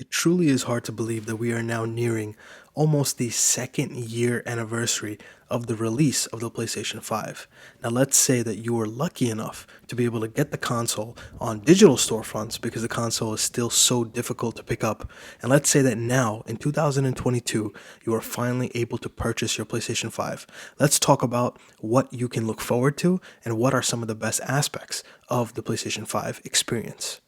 It truly is hard to believe that we are now nearing almost the second year anniversary of the release of the PlayStation 5. Now, let's say that you were lucky enough to be able to get the console on digital storefronts because the console is still so difficult to pick up. And let's say that now, in 2022, you are finally able to purchase your PlayStation 5. Let's talk about what you can look forward to and what are some of the best aspects of the PlayStation 5 experience.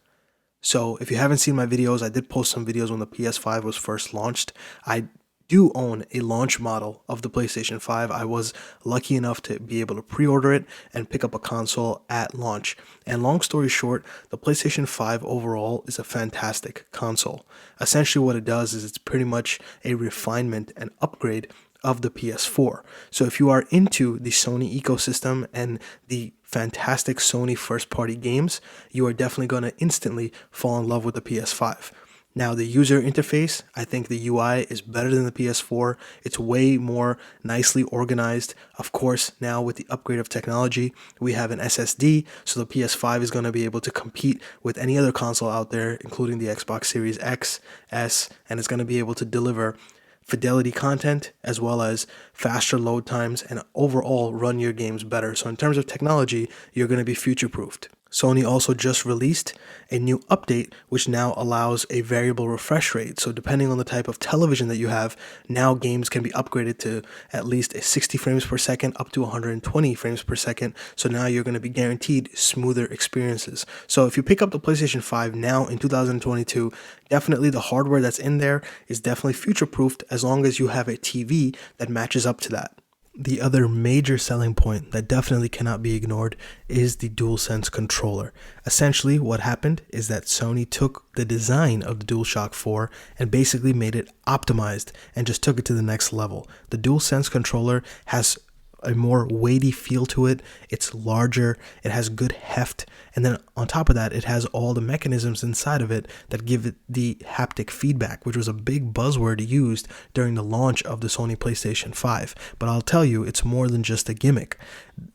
So if you haven't seen my videos, I did post some videos when the PS5 was first launched. I do own a launch model of the PlayStation 5. I was lucky enough to be able to pre-order it and pick up a console at launch. And long story short, the PlayStation 5 overall is a fantastic console. Essentially what it does is it's pretty much a refinement and upgrade of the PS4. So if you are into the Sony ecosystem and the fantastic Sony first-party games, you are definitely going to instantly fall in love with the PS5. Now, the user interface, I think the UI is better than the PS4. It's way more nicely organized. Of course, now with the upgrade of technology, we have an SSD, so the PS5 is going to be able to compete with any other console out there, including the Xbox Series X, S, and it's going to be able to deliver fidelity content as well as faster load times and overall run your games better. So in terms of technology, you're going to be future-proofed. Sony also just released a new update which now allows a variable refresh rate. So depending on the type of television that you have, now games can be upgraded to at least a 60 frames per second up to 120 frames per second. So now you're going to be guaranteed smoother experiences. So if you pick up the PlayStation 5 now in 2022, definitely the hardware that's in there is definitely future-proofed as long as you have a TV that matches up to that. The other major selling point that definitely cannot be ignored is the DualSense controller. Essentially, what happened is that Sony took the design of the DualShock 4 and basically made it optimized and just took it to the next level. The DualSense controller has a more weighty feel to it. It's larger, it has good heft, and then on top of that, it has all the mechanisms inside of it that give it the haptic feedback, which was a big buzzword used during the launch of the Sony PlayStation 5. But I'll tell you, it's more than just a gimmick.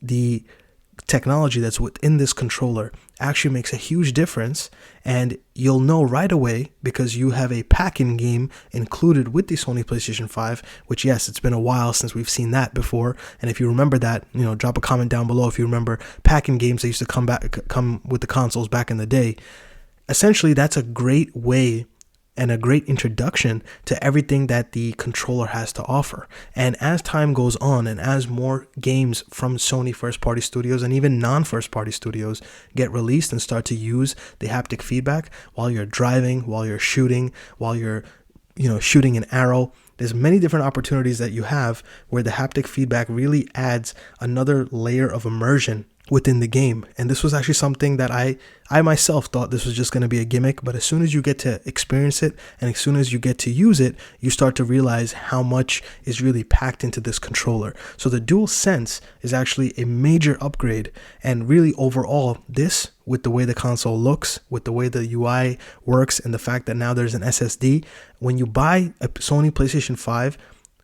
The technology that's within this controller actually makes a huge difference, and you'll know right away because you have a pack-in game included with the Sony PlayStation 5, which, yes, it's been a while since we've seen that before, and if you remember that, drop a comment down below if you remember pack-in games that used to come with the consoles back in the day. Essentially, that's a great way and a great introduction to everything that the controller has to offer. And as time goes on and as more games from Sony first-party studios and even non-first-party studios get released and start to use the haptic feedback while you're driving, while you're shooting, while you're shooting an arrow, there's many different opportunities that you have where the haptic feedback really adds another layer of immersion within the game. And this was actually something that I myself thought this was just going to be a gimmick, but as soon as you get to experience it and as soon as you get to use it, you start to realize how much is really packed into this controller. So the DualSense is actually a major upgrade, and really overall this, with the way the console looks, with the way the UI works, and the fact that now there's an SSD, when you buy a Sony PlayStation 5,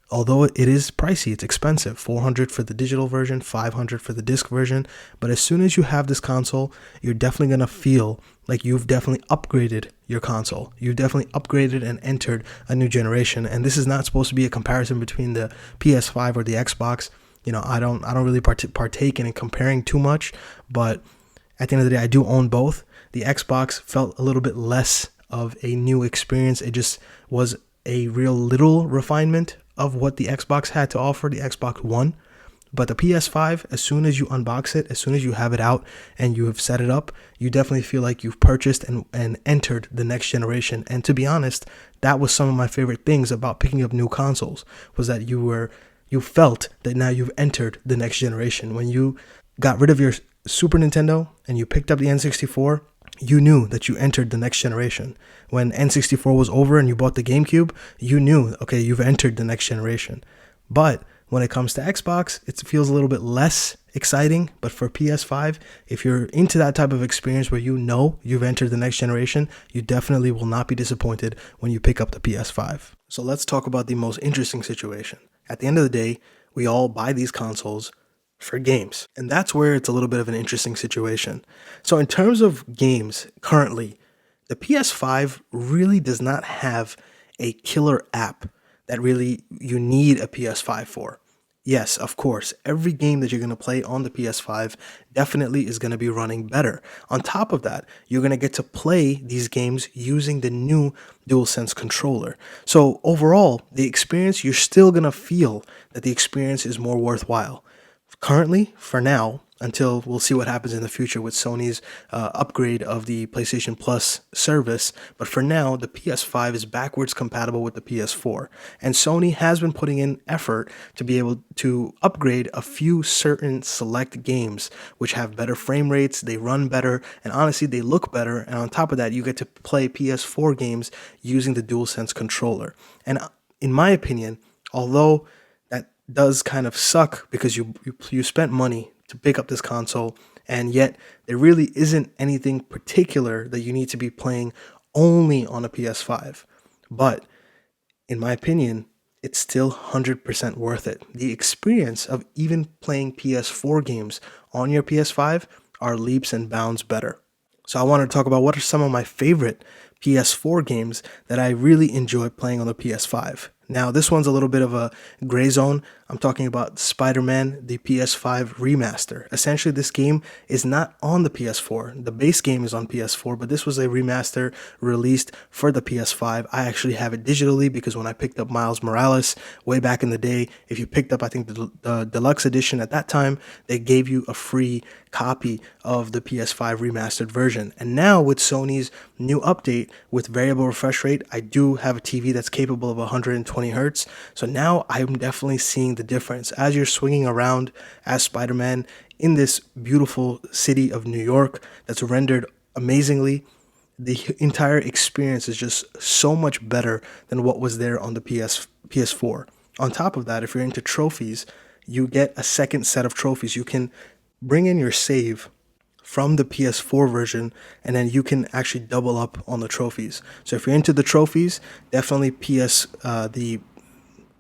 although it is pricey, it's expensive, $400 for the digital version, $500 for the disc version, but as soon as you have this console, you're definitely going to feel like you've definitely upgraded your console. You've definitely upgraded and entered a new generation, and this is not supposed to be a comparison between the PS5 or the Xbox. I don't really partake in comparing too much, but at the end of the day, I do own both. The Xbox felt a little bit less of a new experience. It just was a real little refinement of what the Xbox had to offer, the Xbox One. But the PS5, as soon as you unbox it, as soon as you have it out and you have set it up, you definitely feel like you've purchased and entered the next generation. And to be honest, that was some of my favorite things about picking up new consoles, was that you felt that now you've entered the next generation. When you got rid of your Super Nintendo and you picked up the N64, you knew that you entered the next generation. When N64 was over and you bought the GameCube, you knew, okay, you've entered the next generation. But when it comes to Xbox, it feels a little bit less exciting. But for PS5, if you're into that type of experience where you know you've entered the next generation, you definitely will not be disappointed when you pick up the PS5. So let's talk about the most interesting situation. At the end of the day, we all buy these consoles for games. And that's where it's a little bit of an interesting situation. So in terms of games currently, The PS5 really does not have a killer app that really you need a PS5 for. Yes, of course, every game that you're going to play on the PS5 definitely is going to be running better. On top of that, you're going to get to play these games using the new DualSense controller. So overall, the experience, you're still going to feel that the experience is more worthwhile. Currently, for now, until we'll see what happens in the future with Sony's upgrade of the PlayStation Plus service. But for now, the PS5 is backwards compatible with the PS4. And Sony has been putting in effort to be able to upgrade a few certain select games, which have better frame rates, they run better, and honestly, they look better. And on top of that, you get to play PS4 games using the DualSense controller. And in my opinion, although that does kind of suck because you spent money to pick up this console, and yet there really isn't anything particular that you need to be playing only on a PS5. But in my opinion, it's still 100% worth it. The experience of even playing PS4 games on your PS5 are leaps and bounds better. So I want to talk about what are some of my favorite PS4 games that I really enjoy playing on the PS5. Now, this one's a little bit of a gray zone. I'm talking about Spider-Man, the PS5 remaster. Essentially, this game is not on the PS4. The base game is on PS4, but this was a remaster released for the PS5. I actually have it digitally because when I picked up Miles Morales way back in the day, if you picked up, I think, the deluxe edition at that time, they gave you a free copy of the PS5 remastered version. And now with Sony's new update with variable refresh rate, I do have a TV that's capable of 120 hertz. So now I'm definitely seeing the difference as you're swinging around as Spider-Man in this beautiful city of New York that's rendered amazingly. The entire experience is just so much better than what was there on the PS4. On top of that, if you're into trophies, you get a second set of trophies. You can bring in your save from the PS4 version, and then you can actually double up on the trophies. So if you're into the trophies, definitely the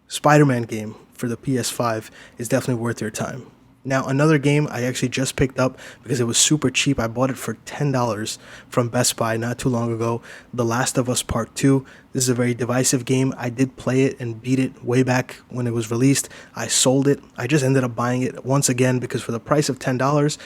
Spider-Man game for the PS5 is definitely worth your time. Now, another game I actually just picked up because it was super cheap. I bought it for $10 from Best Buy not too long ago. The Last of Us Part 2. This is a very divisive game. I did play it and beat it way back when it was released. I sold it. I just ended up buying it once again because for the price of $10,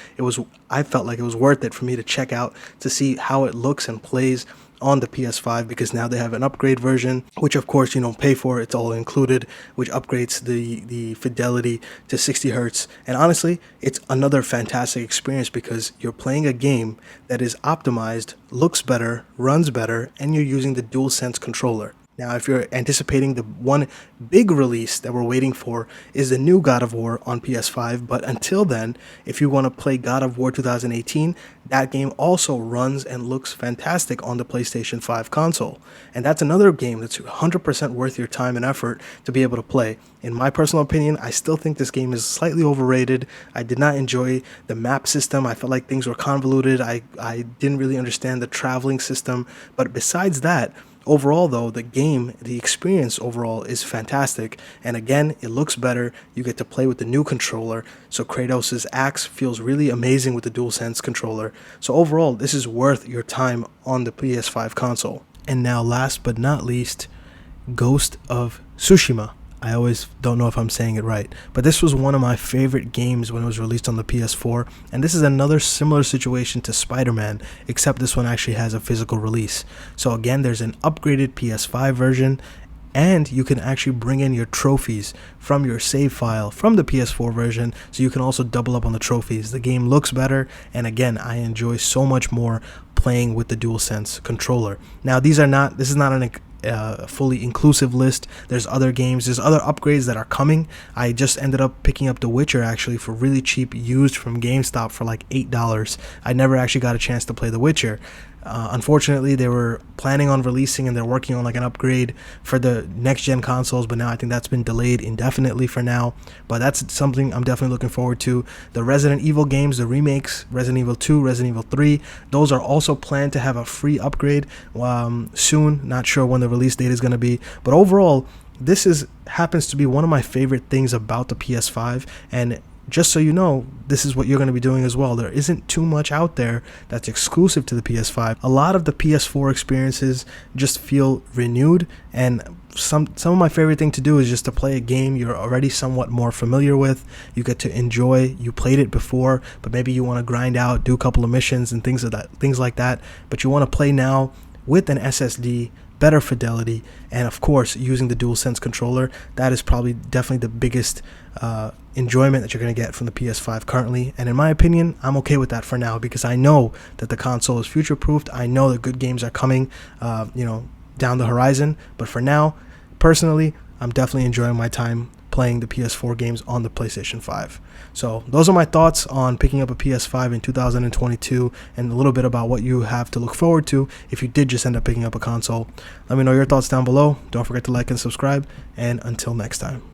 I felt like it was worth it for me to check out to see how it looks and plays on the PS5, because now they have an upgrade version, which of course you don't pay for. It's all included, which upgrades the fidelity to 60 hertz. And honestly, it's another fantastic experience because you're playing a game that is optimized, looks better, runs better, and you're using the DualSense controller. Now, if you're anticipating, the one big release that we're waiting for is the new God of War on PS5. But until then, if you want to play God of War 2018, that game also runs and looks fantastic on the PlayStation 5 console. And that's another game that's 100% worth your time and effort to be able to play. In my personal opinion, I still think this game is slightly overrated. I did not enjoy the map system. I felt like things were convoluted. I didn't really understand the traveling system. But besides that, overall, though, the experience overall is fantastic. And again, it looks better. You get to play with the new controller. So Kratos' axe feels really amazing with the DualSense controller. So overall, this is worth your time on the PS5 console. And now, last but not least, Ghost of Tsushima. I always don't know if I'm saying it right, but this was one of my favorite games when it was released on the PS4, and this is another similar situation to Spider-Man, except this one actually has a physical release. So again, there's an upgraded PS5 version, and you can actually bring in your trophies from your save file from the PS4 version, so you can also double up on the trophies. The game looks better, and again, I enjoy so much more playing with the DualSense controller. Now, this is not an fully inclusive list. There's other games, there's other upgrades that are coming. I just ended up picking up The Witcher actually for really cheap, used from GameStop for like $8. I never actually got a chance to play The Witcher. Unfortunately, they were planning on releasing and they're working on like an upgrade for the next gen consoles, but now I think that's been delayed indefinitely for now. But that's something I'm definitely looking forward to. The Resident Evil games, the remakes, Resident Evil 2, Resident Evil 3, those are also planned to have a free upgrade soon. Not sure when the release date is going to be, but overall, this happens to be one of my favorite things about the PS5, and just so you know, this is what you're going to be doing as well. There isn't too much out there that's exclusive to the PS5. A lot of the PS4 experiences just feel renewed, and some of my favorite thing to do is just to play a game you're already somewhat more familiar with. You get to enjoy, you played it before, but maybe you want to grind out, do a couple of missions and things like that, but you want to play now with an SSD, better fidelity, and of course using the DualSense controller. That is probably definitely the biggest enjoyment that you're going to get from the PS5 currently, and in my opinion, I'm okay with that for now, because I know that the console is future proofed. I know that good games are coming down the horizon, but for now, personally, I'm definitely enjoying my time playing the PS4 games on the PlayStation 5. So those are my thoughts on picking up a PS5 in 2022, and a little bit about what you have to look forward to if you did just end up picking up a console. Let me know your thoughts down below. Don't forget to like and subscribe, and until next time.